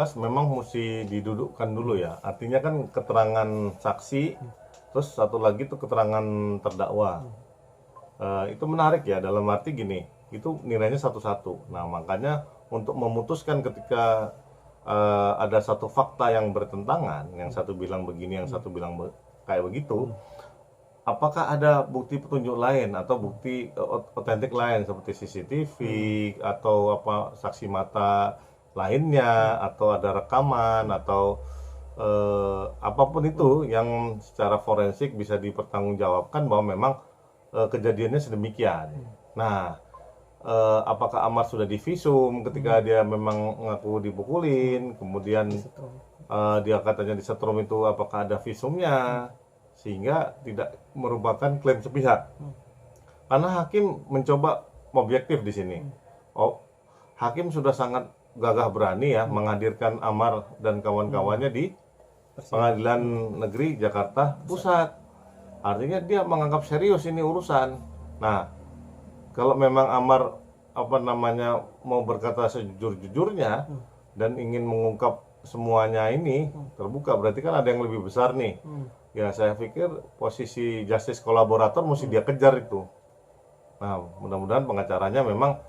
jelas memang mesti didudukkan dulu ya. Artinya kan keterangan saksi, terus satu lagi tuh keterangan terdakwa. Itu menarik ya, dalam arti gini, itu nilainya satu-satu. Nah makanya untuk memutuskan ketika ada satu fakta yang bertentangan, yang satu bilang begini, yang satu bilang kayak begitu, apakah ada bukti petunjuk lain atau bukti otentik lain seperti CCTV atau apa saksi mata lainnya atau ada rekaman atau apapun itu yang secara forensik bisa dipertanggungjawabkan bahwa memang kejadiannya sedemikian. Nah, apakah Amar sudah divisum ketika dia memang ngaku dipukulin, kemudian dia katanya disetrum itu apakah ada visumnya, sehingga tidak merupakan klaim sepihak. Karena hakim mencoba objektif di sini. Hakim sudah sangat gagah berani ya menghadirkan Amar dan kawan-kawannya di Pengadilan Negeri Jakarta Pusat. Artinya dia menganggap serius ini urusan. Nah, kalau memang Amar mau berkata sejujur-jujurnya dan ingin mengungkap semuanya ini terbuka, berarti kan ada yang lebih besar nih. Ya saya pikir posisi justice kolaborator mesti dia kejar itu. Nah mudah-mudahan pengacaranya memang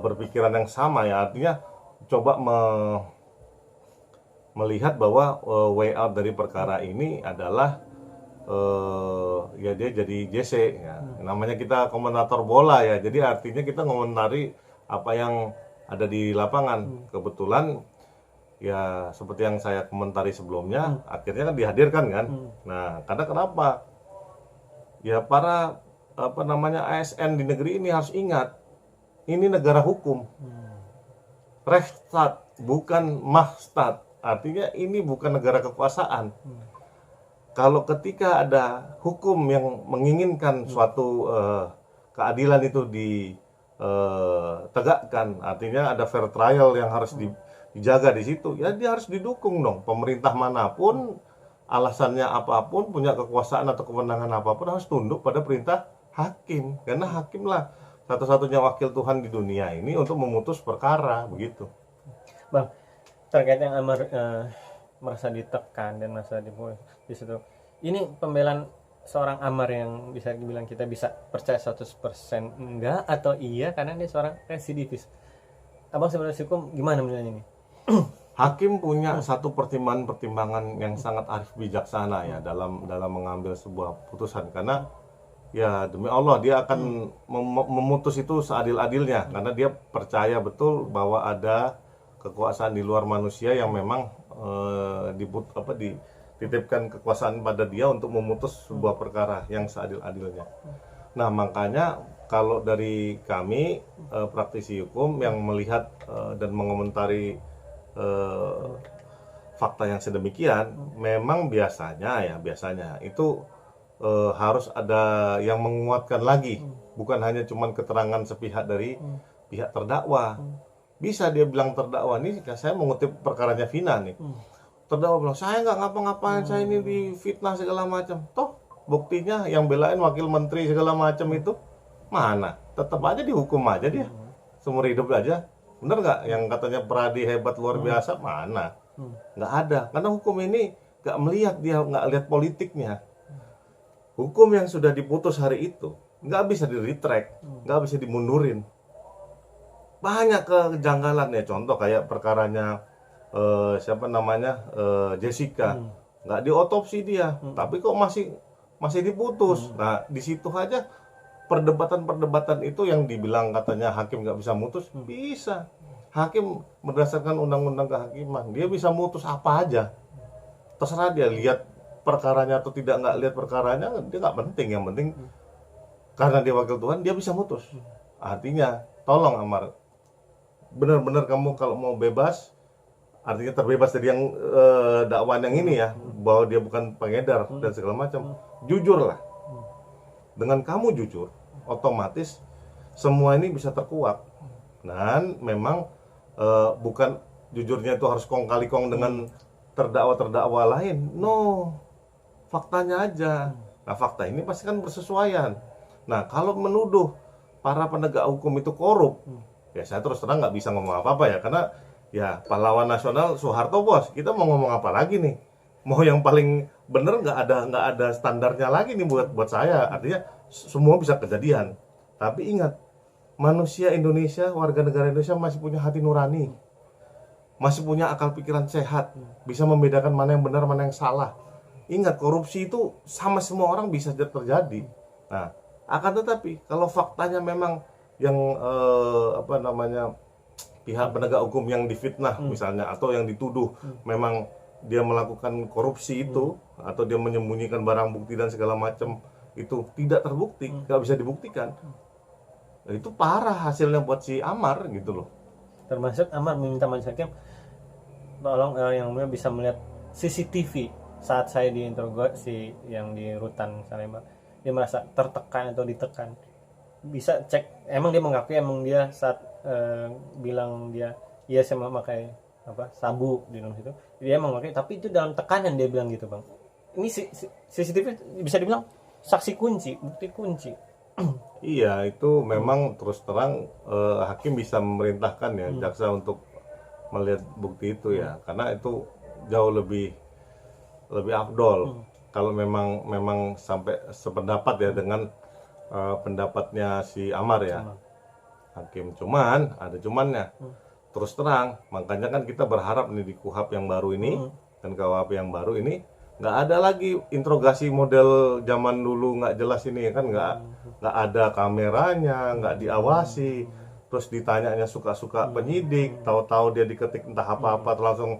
berpikiran yang sama ya, artinya coba melihat bahwa way out dari perkara ini adalah ya dia jadi JC ya. Namanya kita komentator bola ya, jadi artinya kita ngomentari apa yang ada di lapangan. Kebetulan ya seperti yang saya komentari sebelumnya, akhirnya kan dihadirkan kan. Nah karena kenapa ya, para ASN di negeri ini harus ingat, ini negara hukum, Rechtsstaat bukan Machtstaat. Artinya ini bukan negara kekuasaan. Kalau ketika ada hukum yang menginginkan suatu keadilan itu ditegakkan, artinya ada fair trial yang harus dijaga di situ, ya dia harus didukung dong. Pemerintah manapun, alasannya apapun, punya kekuasaan atau kewenangan apapun, harus tunduk pada perintah hakim. Karena hakimlah satu-satunya wakil Tuhan di dunia ini untuk memutus perkara, begitu. Bang, terkait yang Amar merasa ditekan dan merasa di situ, ini pembelaan seorang Amar yang bisa dibilang kita bisa percaya 100% enggak atau iya karena dia seorang residivis. Abang sebenarnya hukum gimana menilai ini? Hakim punya satu pertimbangan yang sangat arif bijaksana ya dalam mengambil sebuah putusan, karena ya demi Allah dia akan memutus itu seadil-adilnya, karena dia percaya betul bahwa ada kekuasaan di luar manusia yang memang dititipkan kekuasaan pada dia untuk memutus sebuah perkara yang seadil-adilnya. Nah makanya kalau dari kami praktisi hukum yang melihat dan mengomentari fakta yang sedemikian, memang biasanya itu harus ada yang menguatkan lagi, bukan hanya cuman keterangan sepihak dari pihak terdakwa. Bisa dia bilang terdakwa nih, saya mengutip perkaranya Vina nih, terdakwa bilang saya nggak ngapa-ngapain, saya ini difitnah segala macam. Toh buktinya yang belain wakil menteri segala macam itu mana? Tetap aja dihukum aja dia seumur hidup aja. Bener nggak? Yang katanya Pradi hebat luar biasa, mana? Nggak ada. Karena hukum ini nggak melihat, dia nggak lihat politiknya. Hukum yang sudah diputus hari itu nggak bisa di-retract, nggak bisa dimundurin. Banyak kejanggalan ya, contoh kayak perkaranya Jessica, nggak diotopsi dia, tapi kok masih diputus. Nah di situ aja perdebatan itu yang dibilang katanya hakim nggak bisa mutus, bisa. Hakim berdasarkan undang-undang kehakiman dia bisa mutus apa aja, terserah dia lihat perkaranya atau nggak lihat perkaranya, dia nggak penting. Yang penting karena dia wakil Tuhan, dia bisa mutus. Artinya tolong Amar, benar-benar kamu kalau mau bebas, artinya terbebas dari yang dakwaan yang ini ya, bahwa dia bukan pengedar dan segala macam, jujurlah. Dengan kamu jujur, otomatis semua ini bisa terkuak. Dan memang bukan jujurnya itu harus kong kali kong dengan terdakwa lain. No, faktanya aja. Nah fakta ini pasti kan bersesuaian. Nah kalau menuduh para penegak hukum itu korup, ya saya terus terang nggak bisa ngomong apa-apa ya, karena Ya pahlawan nasional Soeharto bos, kita mau ngomong apa lagi nih? Mau yang paling bener nggak ada standarnya lagi nih buat saya. Artinya semua bisa kejadian. Tapi ingat, manusia Indonesia, warga negara Indonesia masih punya hati nurani, masih punya akal pikiran sehat, bisa membedakan mana yang benar, mana yang salah. Ingat, korupsi itu sama semua orang bisa terjadi. Nah, akan tetapi kalau faktanya memang yang apa namanya, pihak penegak hukum yang difitnah misalnya, atau yang dituduh memang dia melakukan korupsi itu, atau dia menyembunyikan barang bukti dan segala macam, itu tidak terbukti, nggak bisa dibuktikan, nah, itu parah hasilnya buat si Amar gitu loh. Termasuk Amar meminta majelis hakim tolong yang mulia bisa melihat CCTV saat saya diinterogasi yang di rutan Salemba, dia merasa tertekan atau ditekan, bisa cek. Emang dia mengakui, emang dia saat bilang dia iya saya memakai apa sabu di dalam situ, dia mengakui, tapi itu dalam tekanan dia bilang gitu bang. Ini CCTV bisa dibilang saksi kunci, bukti kunci. Iya, itu memang terus terang hakim bisa memerintahkan ya jaksa untuk melihat bukti itu ya, karena itu jauh lebih afdol kalau memang sampai sependapat ya dengan pendapatnya si Amar ya hakim. Cuman ada cumannya, terus terang, makanya kan kita berharap nih di KUHP yang baru ini dan KUHP yang baru ini nggak ada lagi interogasi model zaman dulu nggak jelas ini kan, nggak ada kameranya, nggak diawasi, terus ditanyanya suka-suka penyidik, tahu-tahu dia diketik entah apa-apa terus langsung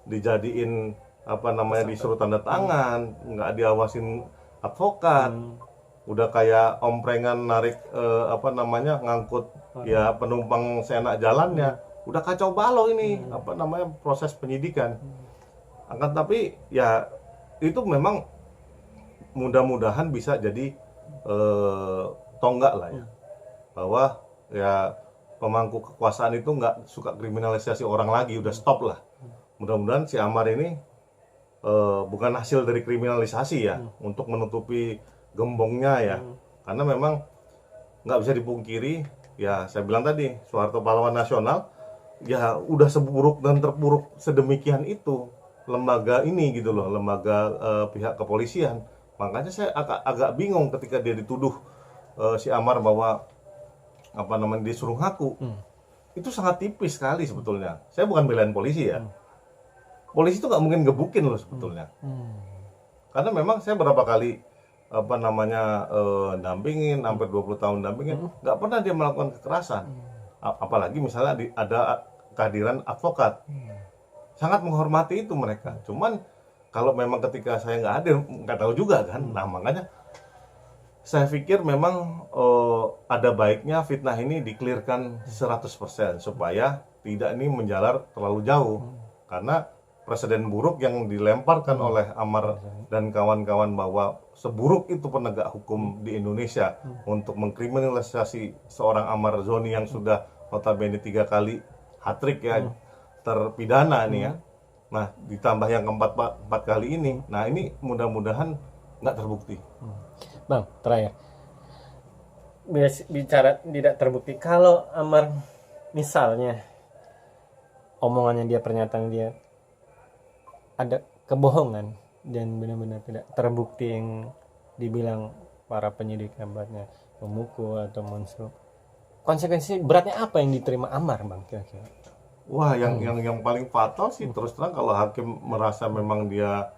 dijadiin apa namanya, disuruh tanda tangan, nggak diawasin advokat, udah kayak omprengan narik apa namanya, ngangkut ya penumpang seenak jalannya, udah kacau balau ini apa namanya proses penyidikan. Akan tapi ya itu memang mudah-mudahan bisa jadi tonggak lah ya, bahwa ya pemangku kekuasaan itu nggak suka kriminalisasi orang lagi, udah stop lah. Mudah-mudahan si Amar ini bukan hasil dari kriminalisasi ya, untuk menutupi gembongnya ya, karena memang nggak bisa dipungkiri ya, saya bilang tadi Soeharto pahlawan nasional ya, udah seburuk dan terpuruk sedemikian itu lembaga ini gitu loh, lembaga pihak kepolisian. Makanya saya agak bingung ketika dia dituduh si Amar bahwa apa namanya disuruh ngaku. Itu sangat tipis sekali sebetulnya. Saya bukan belain polisi ya, polisi itu nggak mungkin gebukin loh sebetulnya. Karena memang saya berapa kali apa namanya dampingin, hampir 20 tahun dampingin, nggak pernah dia melakukan kekerasan. Apalagi misalnya ada kehadiran advokat, sangat menghormati itu mereka. Cuman kalau memang ketika saya nggak hadir, nggak tahu juga kan. Nah makanya saya pikir memang ada baiknya fitnah ini dikelirkan 100% supaya tidak ini menjalar terlalu jauh. Karena presiden buruk yang dilemparkan oleh Amar dan kawan-kawan bahwa seburuk itu penegak hukum di Indonesia untuk mengkriminalisasi seorang Amar Zoni yang sudah notabene 3 kali hat-trick ya, terpidana nih ya. Nah ditambah yang keempat kali ini, nah ini mudah-mudahan nggak terbukti. Bang, terakhir bicara tidak terbukti, kalau Amar misalnya omongannya dia, pernyataan dia ada kebohongan dan benar-benar tidak terbukti yang dibilang para penyidik hebatnya memukul atau monstrum, konsekuensi beratnya apa yang diterima Amar bang kira-kira? Wah, yang paling fatal sih terus terang kalau hakim merasa memang dia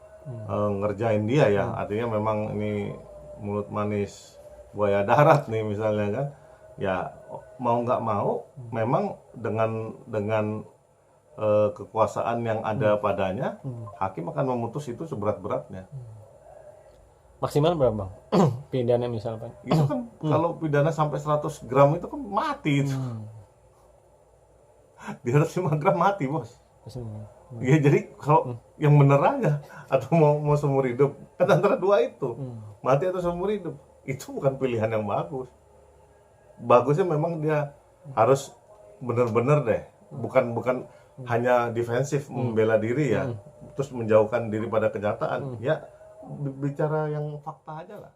ngerjain dia ya, artinya memang ini mulut manis buaya darat nih misalnya kan, ya mau nggak mau memang dengan kekuasaan yang ada padanya, hakim akan memutus itu seberat-beratnya. Maksimal berapa bang? Pidana misalkan Itu kan kalau pidana sampai 100 gram itu kan mati itu. Di atas 5 gram mati bos. Ya jadi kalau yang bener aja, atau mau seumur hidup, kan antara dua itu, mati atau seumur hidup, itu bukan pilihan yang bagus. Bagusnya memang dia harus bener-bener deh, bukan hanya defensif membela diri ya, terus menjauhkan diri pada kenyataan ya, bicara yang fakta aja lah.